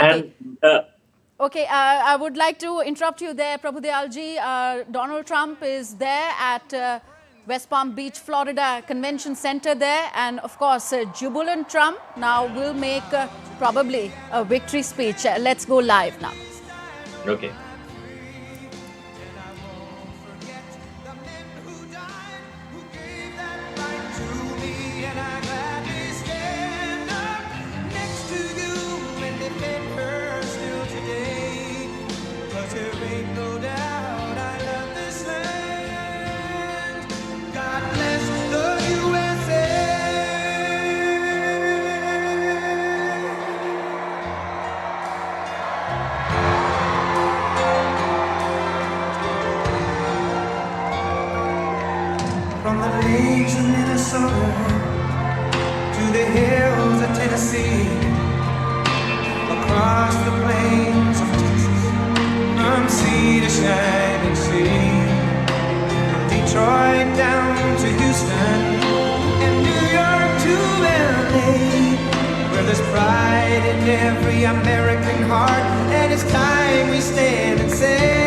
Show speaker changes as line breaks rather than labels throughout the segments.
Okay.
And
Okay, I would like to interrupt you there, Prabhudealji. Donald Trump is there at West Palm Beach, Florida Convention Center there. And of course, jubilant Trump now will make probably a victory speech. Let's go live now.
okay.
From the lakes of Minnesota to the hills of Tennessee, across the plains of Texas, from sea to shining sea, from Detroit down to Houston and New York to LA, where there's pride in every American heart, and it's time we stand and say,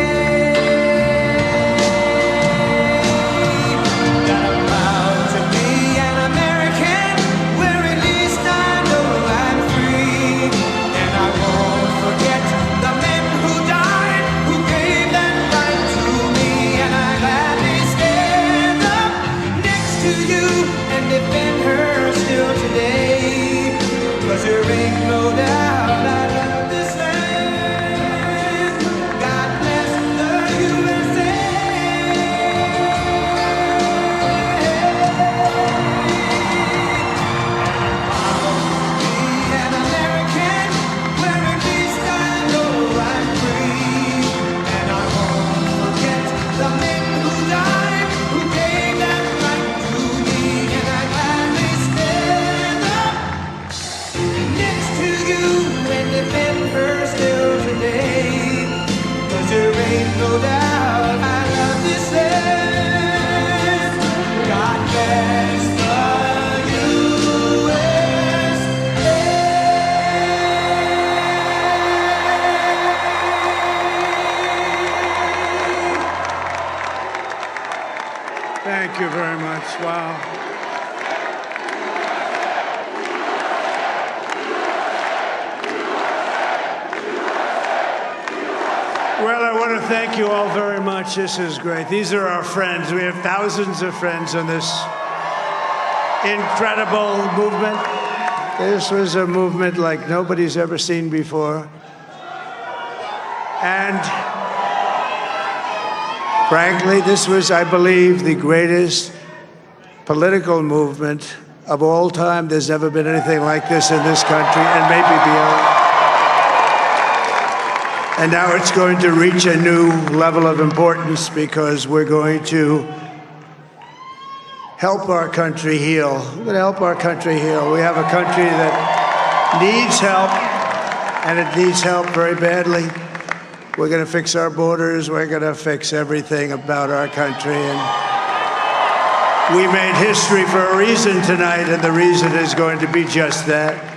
Thank you very much. Wow. Well, I want to thank you all very much. This is great. These are our friends. We have thousands of friends on this incredible movement. This was a movement like nobody's ever seen before. And frankly, this was, I believe, the greatest political movement of all time. There's never been anything like this in this country, and maybe beyond. And now it's going to reach a new level of importance because we're going to help our country heal. We're going to help our country heal. We have a country that needs help, and it needs help very badly. We're going to fix our borders. We're going to fix everything about our country. And we made history for a reason tonight, and the reason is going to be just that.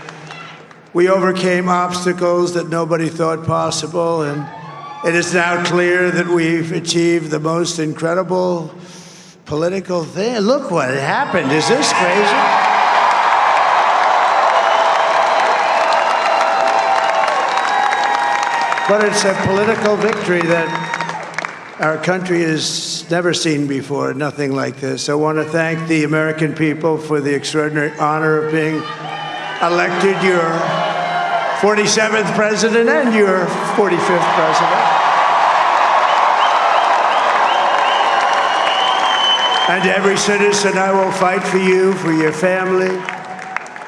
We overcame obstacles that nobody thought possible, and it is now clear that we've achieved the most incredible political thing. Look what happened. Is this crazy? But it's a political victory that our country has never seen before, nothing like this. I want to thank the American people for the extraordinary honor of being elected your 47th president and your 45th president. And every citizen, I will fight for you, for your family,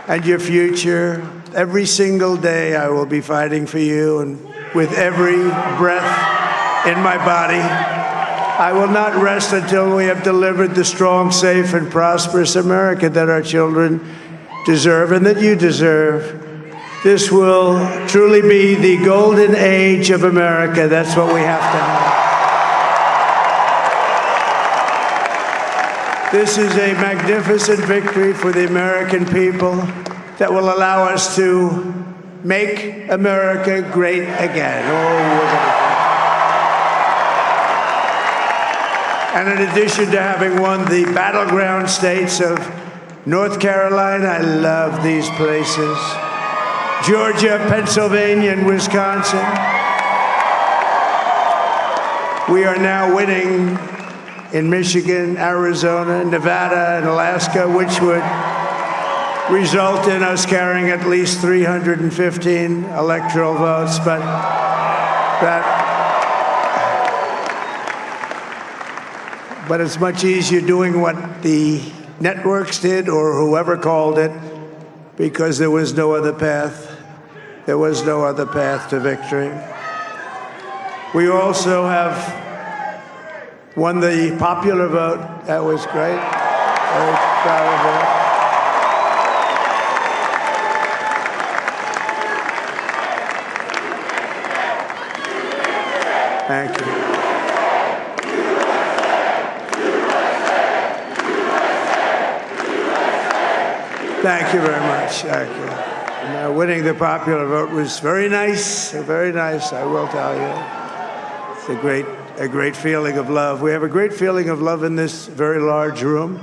and your future. Every single day, I will be fighting for you, and with every breath in my body, I will not rest until we have delivered the strong, safe, and prosperous America that our children deserve and that you deserve. This will truly be the golden age of America. That's what we have to have. This is a magnificent victory for the American people that will allow us to Make America Great Again. And in addition to having won the battleground states of North Carolina, I love these places, Georgia, Pennsylvania, and Wisconsin, we are now winning in Michigan, Arizona, Nevada, and Alaska, which would result in us carrying at least 315 electoral votes. But it's much easier doing what the networks did or whoever called it, because there was no other path. There was no other path to victory. We also have won the popular vote. That was great. Very proud of that. Thank you. Thank you very much. Thank you. And, winning the popular vote was very nice, I will tell you. It's a great feeling of love. We have a great feeling of love in this very large room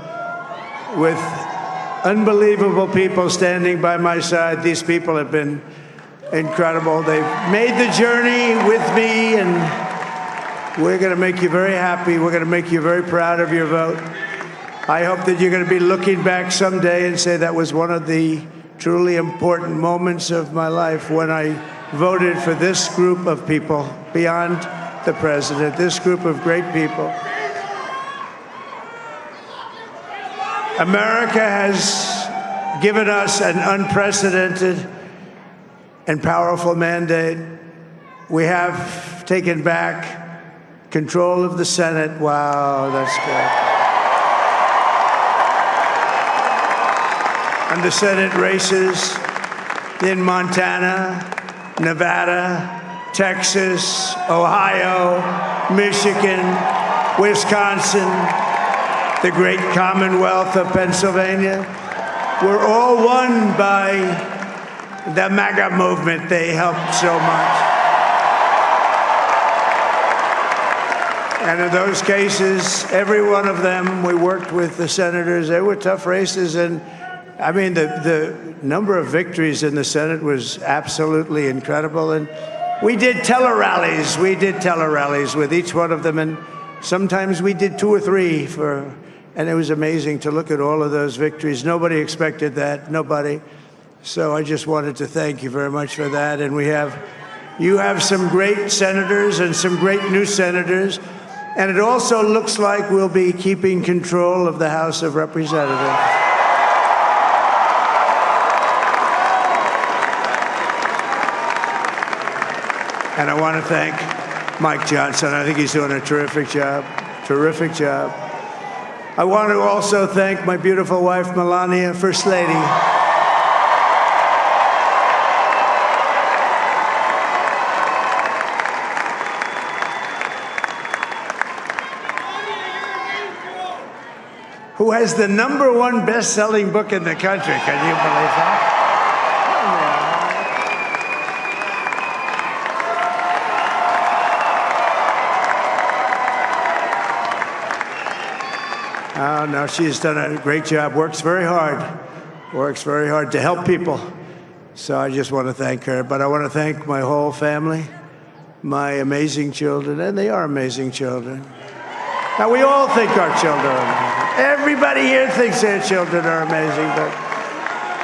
with unbelievable people standing by my side. These people have been incredible. They've made the journey with me, and we're going to make you very happy. We're going to make you very proud of your vote. I hope that you're going to be looking back someday and say that was one of the truly important moments of my life when I voted for this group of people beyond the president, this group of great people. America has given us an unprecedented and powerful mandate. We have taken back control of the Senate. Wow, that's good. And the Senate races in Montana, Nevada, Texas, Ohio, Michigan, Wisconsin, the great Commonwealth of Pennsylvania, were all won by the MAGA movement. They helped so much. And in those cases, every one of them, we worked with the senators. They were tough races, and I mean, the number of victories in the Senate was absolutely incredible. And we did tele-rallies. We did tele-rallies with each one of them. And sometimes we did 2 or 3 and it was amazing to look at all of those victories. Nobody expected that, nobody. So I just wanted to thank you very much for that. And you have some great senators and some great new senators. And it also looks like we'll be keeping control of the House of Representatives. And I want to thank Mike Johnson. I think he's doing a terrific job, terrific job. I want to also thank my beautiful wife, Melania, First Lady. Who has the #1 best-selling book in the country. Can you believe that? Oh, no, she's done a great job, works very hard to help people. So I just want to thank her. But I want to thank my whole family, my amazing children, and they are amazing children. Now, we all think our children are amazing. Everybody here thinks their children are amazing, but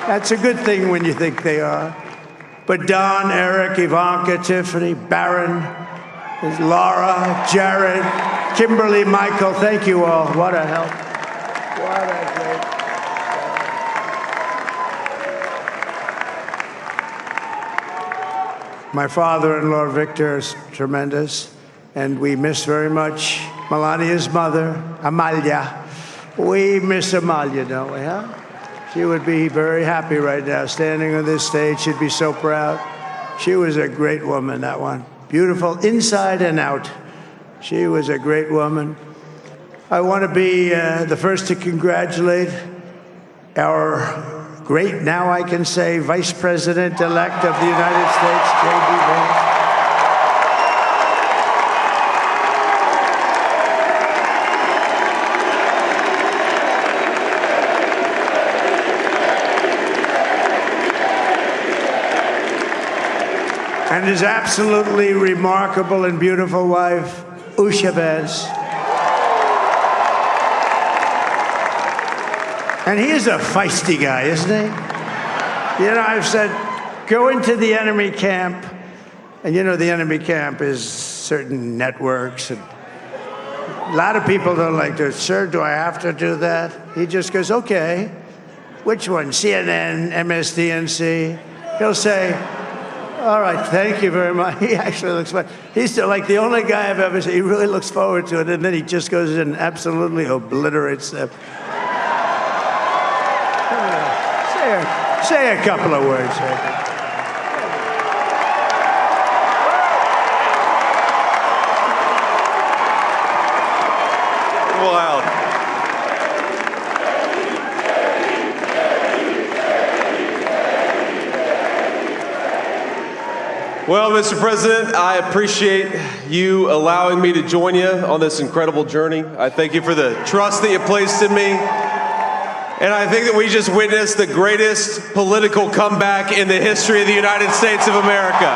that's a good thing when you think they are. But Don, Eric, Ivanka, Tiffany, Barron, Laura, Jared, Kimberly, Michael, thank you all. What a help. What a great. My father-in-law, Victor, is tremendous, and we miss very much Melania's mother, Amalia. We miss Amalia, don't we, huh? She would be very happy right now, standing on this stage. She'd be so proud. She was a great woman, that one. Beautiful inside and out. She was a great woman. I want to be the first to congratulate our great, now I can say, Vice President-elect of the United States, J.D. Vance. And his absolutely remarkable and beautiful wife, Usha Vance. And he is a feisty guy, isn't he? You know, I've said, go into the enemy camp. And you know, the enemy camp is certain networks. And a lot of people don't like to, sir, do I have to do that? He just goes, okay. Which one? CNN, MSDNC? He'll say, all right, thank you very much. He actually looks fun. He's still like the only guy I've ever seen. He really looks forward to it, and then he just goes in and absolutely obliterates them. Say a couple of words.
Wow. Well, Mr. President, I appreciate you allowing me to join you on this incredible journey. I thank you for the trust that you placed in me. And I think that we just witnessed the greatest political comeback in the history of the United States of America.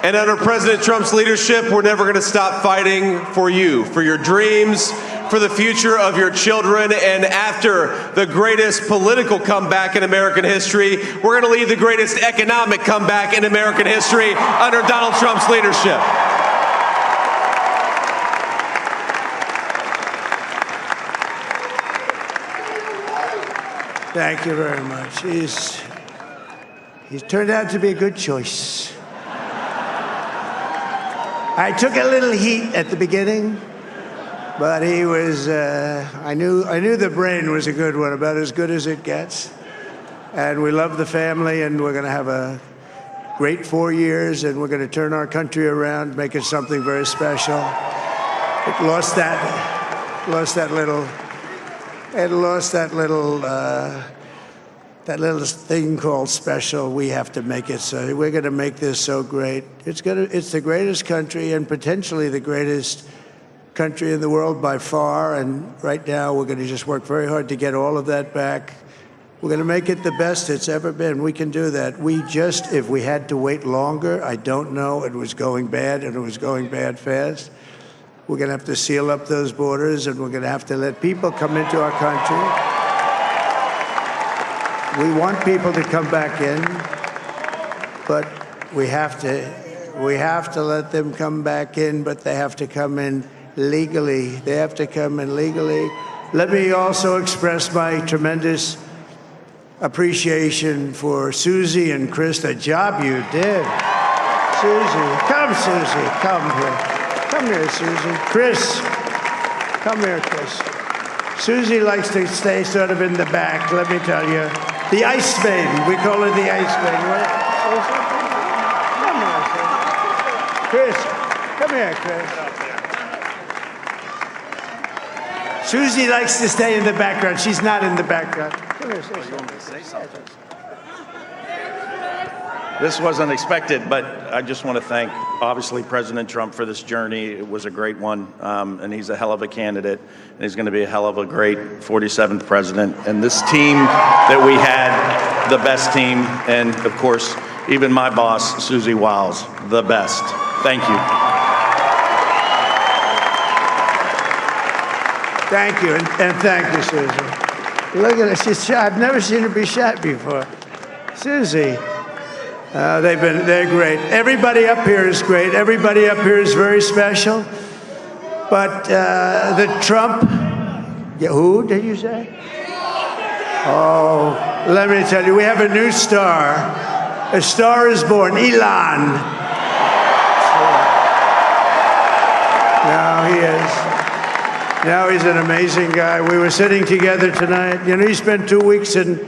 And under President Trump's leadership, we're never going to stop fighting for you, for your dreams, for the future of your children. And after the greatest political comeback in American history, we're going to lead the greatest economic comeback in American history under Donald Trump's leadership.
Thank you very much. He's turned out to be a good choice. I took a little heat at the beginning, but he was, I knew the brain was a good one, about as good as it gets. And we love the family, and we're going to have a great 4 years, and we're going to turn our country around, make it something very special. It lost that thing called special. We have to make it so. We're going to make this so great. It's the greatest country and potentially the greatest country in the world by far. And right now, we're going to just work very hard to get all of that back. We're going to make it the best it's ever been. We can do that. If we had to wait longer, I don't know. It was going bad, and it was going bad fast. We're going to have to seal up those borders, and we're going to have to let people come into our country. We want people to come back in, but we have to let them come back in, but they have to come in legally. They have to come in legally. Let me also express my tremendous appreciation for Susie and Chris, the job you did. Susie, come here. Come here, Susie. Chris, come here, Chris. Susie likes to stay sort of in the back, let me tell you. The ice maiden, we call her the ice maiden. What? Come here, Chris. Susie likes to stay in the background. She's not in the background. Come here, say something.
This wasn't expected, but I just want to thank, obviously, President Trump for this journey. It was a great one, and he's a hell of a candidate, and he's going to be a hell of a great 47th president. And this team that we had, the best team, and, of course, even my boss, Susie Wiles, the best. Thank you.
Thank you, and thank you, Susie. Look at her, she's shy. I've never seen her be shy before. Susie. They're great. Everybody up here is great. Everybody up here is very special. But the Trump, who did you say? Oh, let me tell you, we have a new star. A star is born, Elon. Now he is. Now he's an amazing guy. We were sitting together tonight. You know, he spent 2 weeks in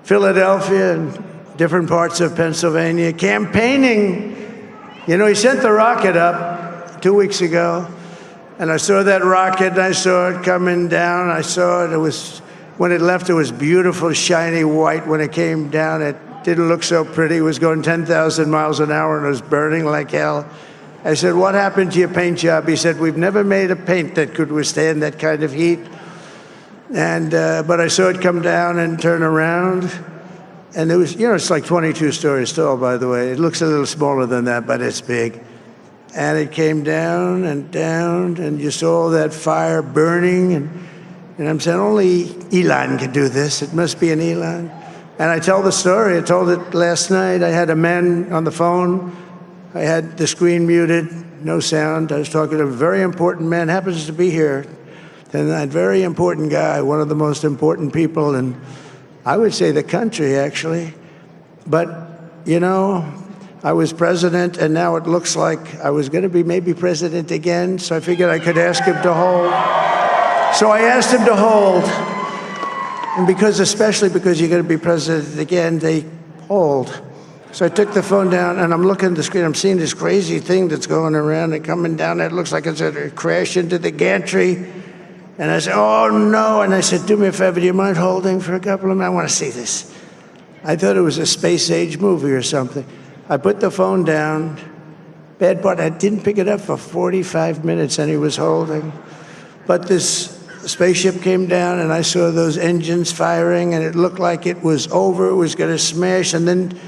Philadelphia and different parts of Pennsylvania, campaigning. You know, he sent the rocket up 2 weeks ago, And I saw that rocket, and I saw it coming down. I saw it. When it left, it was beautiful, shiny white. When it came down, it didn't look so pretty. It was going 10,000 miles an hour, and it was burning like hell. I said, what happened to your paint job? He said, we've never made a paint that could withstand that kind of heat. And but I saw it come down and turn around. And it was, it's like 22 stories tall, by the way. It looks a little smaller than that, but it's big. And it came down, and you saw that fire burning. And I'm saying, only Elon can do this. It must be an Elon. And I tell the story. I told it last night. I had a man on the phone. I had the screen muted, no sound. I was talking to a very important man, happens to be here. And that very important guy, one of the most important people in, I would say, the country, actually. But, I was president, and now it looks like I was going to be maybe president again, so I figured I could ask him to hold. So I asked him to hold. And especially because you're going to be president again, they hold. So I took the phone down, and I'm looking at the screen. I'm seeing this crazy thing that's going around and coming down. It looks like it's going to crash into the gantry. And I said, oh, no. And I said, do me a favor, do you mind holding for a couple of minutes? I want to see this. I thought it was a space-age movie or something. I put the phone down. Bad part, I didn't pick it up for 45 minutes, and he was holding. But this spaceship came down, and I saw those engines firing, and it looked like it was over. It was going to smash, and then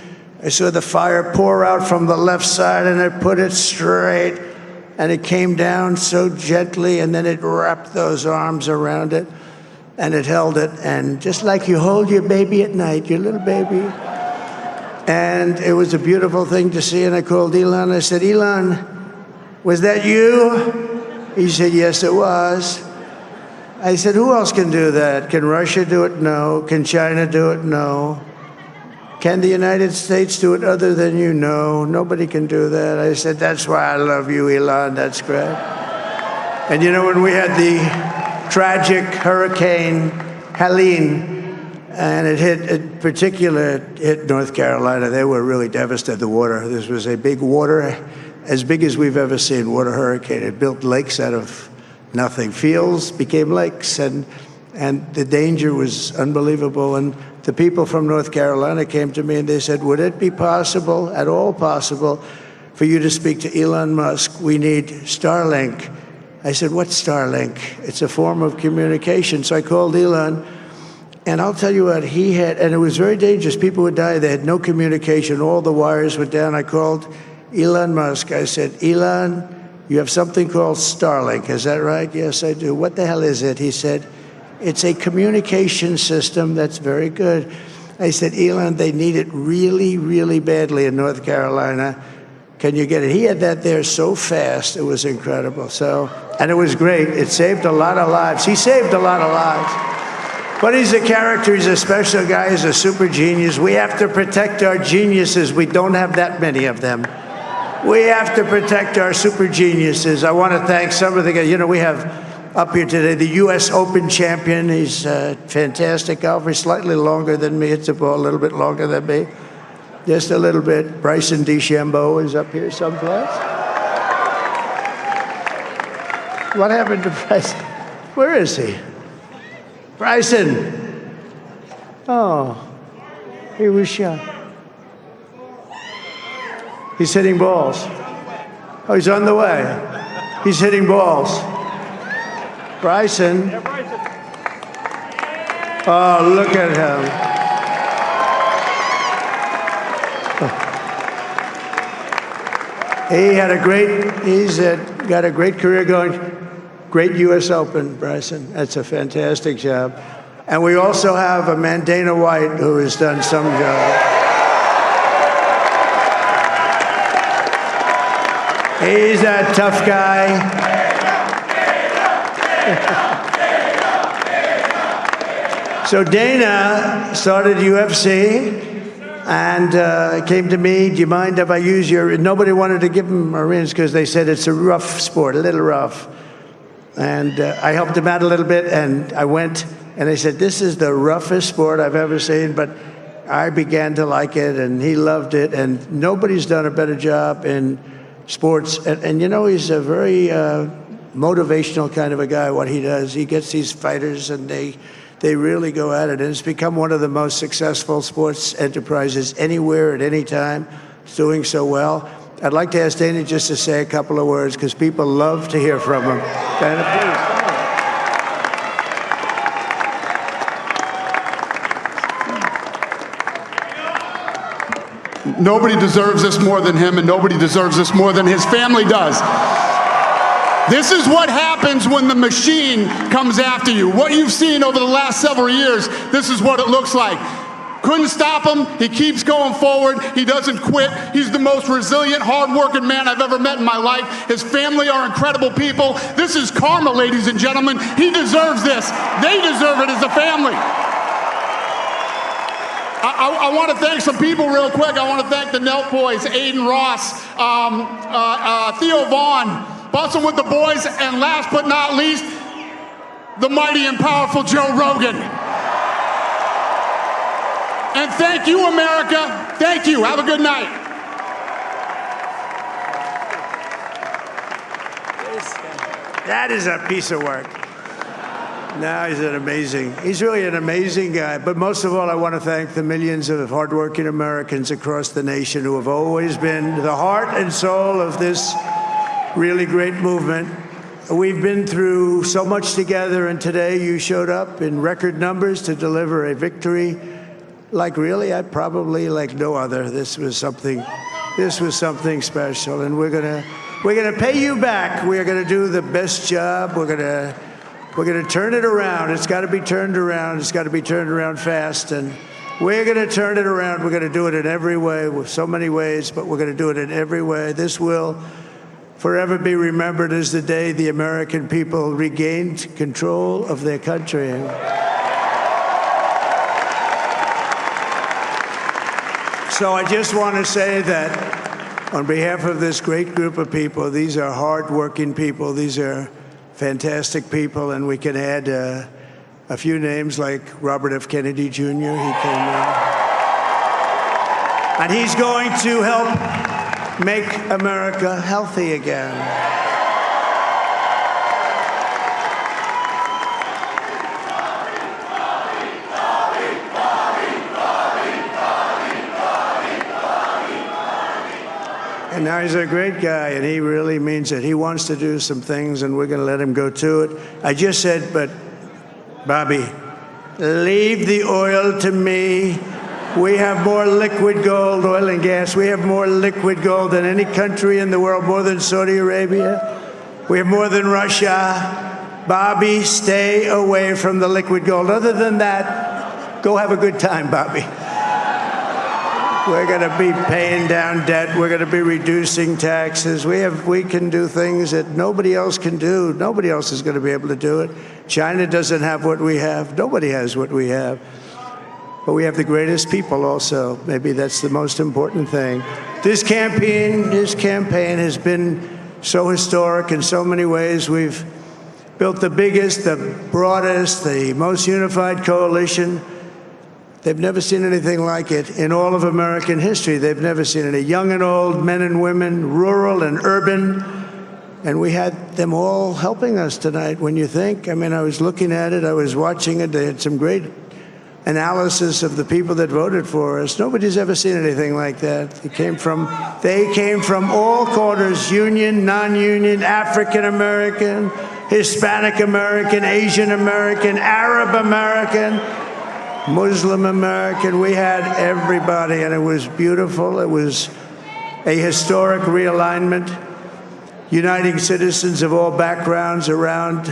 I saw the fire pour out from the left side, and I put it straight, and it came down so gently, and then it wrapped those arms around it, and it held it, and just like you hold your baby at night, your little baby. And it was a beautiful thing to see, and I called Elon. I said, Elon, was that you? He said, yes, it was. I said, who else can do that? Can Russia do it? No. Can China do it? No. Can the United States do it other than you? No. Nobody can do that. I said, that's why I love you, Elon. That's great. And when we had the tragic Hurricane Helene, and it hit North Carolina, they were really devastated, the water. This was a big water, as big as we've ever seen, water hurricane. It built lakes out of nothing. Fields became lakes, and the danger was unbelievable. And the people from North Carolina came to me and they said, would it be possible, at all possible, for you to speak to Elon Musk? We need Starlink. I said, what's Starlink? It's a form of communication. So I called Elon, and I'll tell you what, he had, and it was very dangerous. People would die. They had no communication. All the wires were down. I called Elon Musk. I said, Elon, you have something called Starlink. Is that right? Yes, I do. What the hell is it? He said, it's a communication system that's very good. I said, Elon, they need it really, really badly in North Carolina. Can you get it? He had that there so fast. It was incredible. And it was great. It saved a lot of lives. He saved a lot of lives. But he's a character. He's a special guy. He's a super genius. We have to protect our geniuses. We don't have that many of them. We have to protect our super geniuses. I want to thank some of the guys. We have up here today the U.S. Open champion. He's a fantastic golfer. He's slightly longer than me. It's a little bit longer than me. Just a little bit. Bryson DeChambeau is up here someplace. What happened to Bryson? Where is he? Bryson. Oh, he was shot. He's hitting balls. Oh, he's on the way. He's hitting balls. Bryson. Oh, look at him. He's got a great career going. Great U.S. Open, Bryson. That's a fantastic job. And we also have a man, Dana White, who has done some job. He's a tough guy. So Dana started UFC and came to me, do you mind if I use your... Nobody wanted to give him Marines because they said it's a rough sport, a little rough. And I helped him out a little bit, and I went, and they said, this is the roughest sport I've ever seen, but I began to like it, and he loved it, and nobody's done a better job in sports. And he's a very motivational kind of a guy, what he does. He gets these fighters and they really go at it. And it's become one of the most successful sports enterprises anywhere at any time. It's doing so well. I'd like to ask Dana just to say a couple of words because people love to hear from him. Dana, please.
Nobody deserves this more than him, and nobody deserves this more than his family does. This is what happens when the machine comes after you. What you've seen over the last several years, this is what it looks like. Couldn't stop him. He keeps going forward. He doesn't quit. He's the most resilient, hard-working man I've ever met in my life. His family are incredible people. This is karma, ladies and gentlemen. He deserves this. They deserve it as a family. I want to thank some people real quick. I want to thank the Nelk boys, Aiden Ross, Theo Vaughn, Bustin' with the Boys, and last but not least, the mighty and powerful Joe Rogan. And thank you, America. Thank you. Have a good night.
That is a piece of work. No, he's really an amazing guy. But most of all, I want to thank the millions of hardworking Americans across the nation who have always been the heart and soul of this really great movement. We've been through so much together, and today you showed up in record numbers to deliver a victory like like no other. This was something special, and we're gonna pay you back. We're gonna do the best job. We're gonna turn it around. It's got to be turned around. It's got to be turned around fast, and we're gonna turn it around. We're gonna do it in every way, with so many ways, but we're gonna do it in every way. This will forever be remembered as the day the American people regained control of their country. So I just want to say that on behalf of this great group of people, these are hard-working people. These are fantastic people, and we can add a few names like Robert F. Kennedy Jr. He came in. And he's going to help make America healthy again. And now he's a great guy, and he really means it. He wants to do some things, and we're going to let him go to it. I just said, but Bobby, leave the oil to me. We have more liquid gold, oil and gas. We have more liquid gold than any country in the world, more than Saudi Arabia. We have more than Russia. Bobby, stay away from the liquid gold. Other than that, go have a good time, Bobby. We're going to be paying down debt. We're going to be reducing taxes. We can do things that nobody else can do. Nobody else is going to be able to do it. China doesn't have what we have. Nobody has what we have. But we have the greatest people also. Maybe that's the most important thing. This campaign has been so historic in so many ways. We've built the biggest, the broadest, the most unified coalition. They've never seen anything like it in all of American history. They've never seen it. Young and old, men and women, rural and urban. And we had them all helping us tonight. When you think, I mean, I was looking at it, I was watching it. They had some great analysis of the people that voted for us. Nobody's ever seen anything like that. They came from all corners, union, non-union, African American, Hispanic American, Asian American, Arab American, Muslim American. We had everybody, and it was beautiful. It was a historic realignment, uniting citizens of all backgrounds around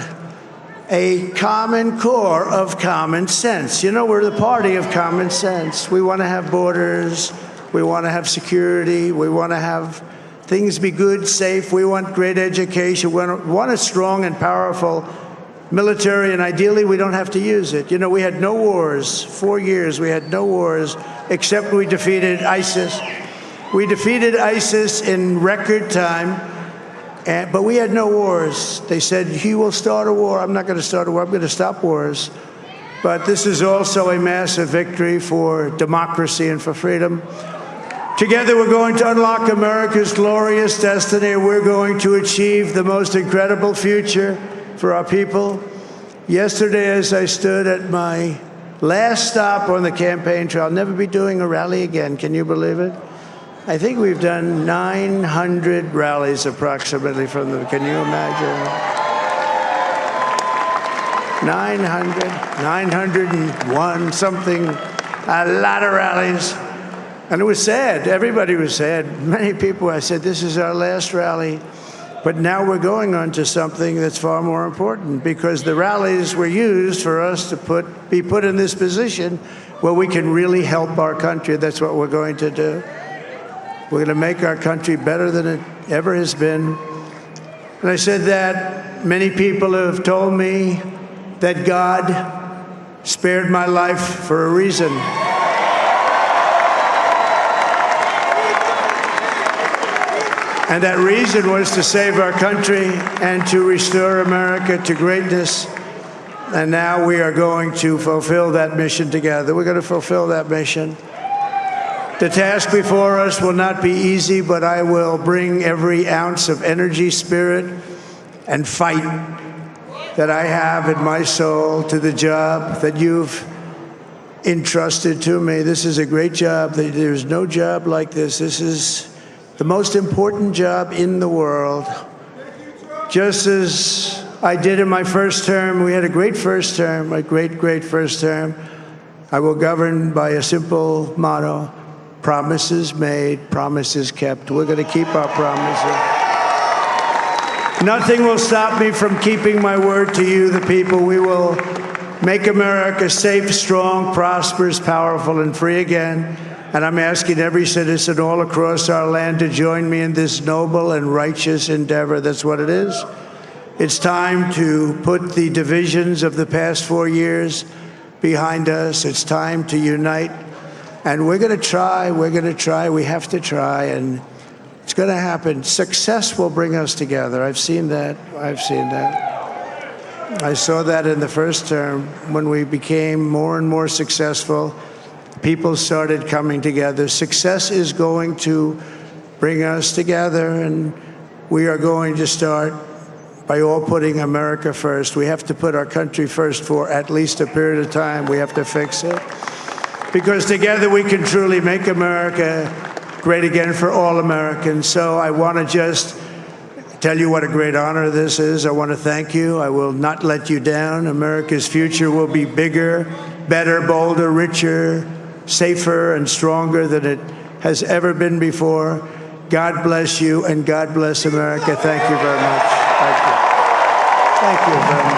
a common core of common sense. You know, we're the party of common sense. We want to have borders. We want to have security. We want to have things be good, safe. We want great education. We want a strong and powerful military, and ideally we don't have to use it. You know, we had no wars. 4 years we had no wars, except we defeated ISIS. We defeated ISIS in record time, but we had no wars. They said, he will start a war. I'm not going to start a war. I'm going to stop wars. But this is also a massive victory for democracy and for freedom. Together, we're going to unlock America's glorious destiny. We're going to achieve the most incredible future for our people. Yesterday, as I stood at my last stop on the campaign trail, I'll never be doing a rally again. Can you believe it? I think we've done 900 rallies approximately from them. Can you imagine? 901, something, a lot of rallies. And it was sad. Everybody was sad. Many people, I said, this is our last rally. But now we're going on to something that's far more important, because the rallies were used for us to be put in this position where we can really help our country. That's what we're going to do. We're going to make our country better than it ever has been. And I said that many people have told me that God spared my life for a reason. And that reason was to save our country and to restore America to greatness. And now we are going to fulfill that mission together. We're going to fulfill that mission. The task before us will not be easy, but I will bring every ounce of energy, spirit, and fight that I have in my soul to the job that you've entrusted to me. This is a great job. There's no job like this. This is the most important job in the world. Just as I did in my first term, we had a great first term, a great first term. I will govern by a simple motto: promises made, promises kept. We're going to keep our promises. Nothing will stop me from keeping my word to you, the people. We will make America safe, strong, prosperous, powerful, and free again. And I'm asking every citizen all across our land to join me in this noble and righteous endeavor. That's what it is. It's time to put the divisions of the past 4 years behind us. It's time to unite. And we're going to try. We have to try. And it's going to happen. Success will bring us together. I've seen that. I saw that in the first term when we became more and more successful. People started coming together. Success is going to bring us together, and we are going to start by all putting America first. We have to put our country first for at least a period of time. We have to fix it, because together we can truly make America great again for all Americans. So I want to just tell you what a great honor this is. I want to thank you. I will not let you down. America's future will be bigger, better, bolder, richer, safer, and stronger than it has ever been before. God bless you, and God bless America. Thank you very much. Thank you. Thank you very much.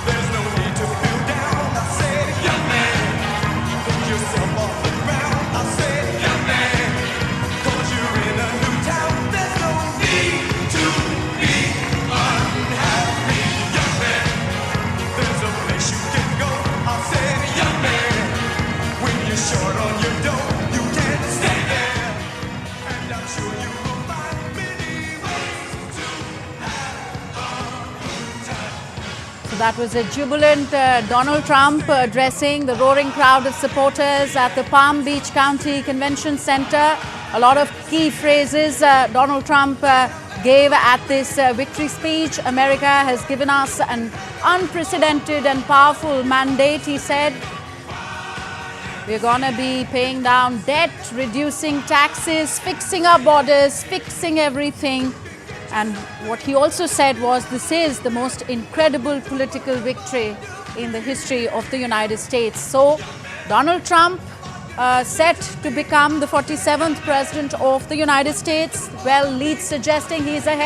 There's no need to feel down. I said, young man, pick yourself off the ground. I said, young man, 'cause you're in a new town. There's no need to be unhappy, young man. There's a place you can go. I said, young man, when you're short on your dough, you can stay there, and I'm sure you will find many ways to have a good time.
So that was a jubilant Donald Trump addressing the roaring crowd of supporters at the Palm Beach County Convention Center. A lot of key phrases Donald Trump gave at this victory speech. America has given us an unprecedented and powerful mandate, he said. We're going to be paying down debt, reducing taxes, fixing our borders, fixing everything. And what he also said was, this is the most incredible political victory in the history of the United States. So Donald Trump set to become the 47th president of the United States. Well, leads suggesting he's ahead.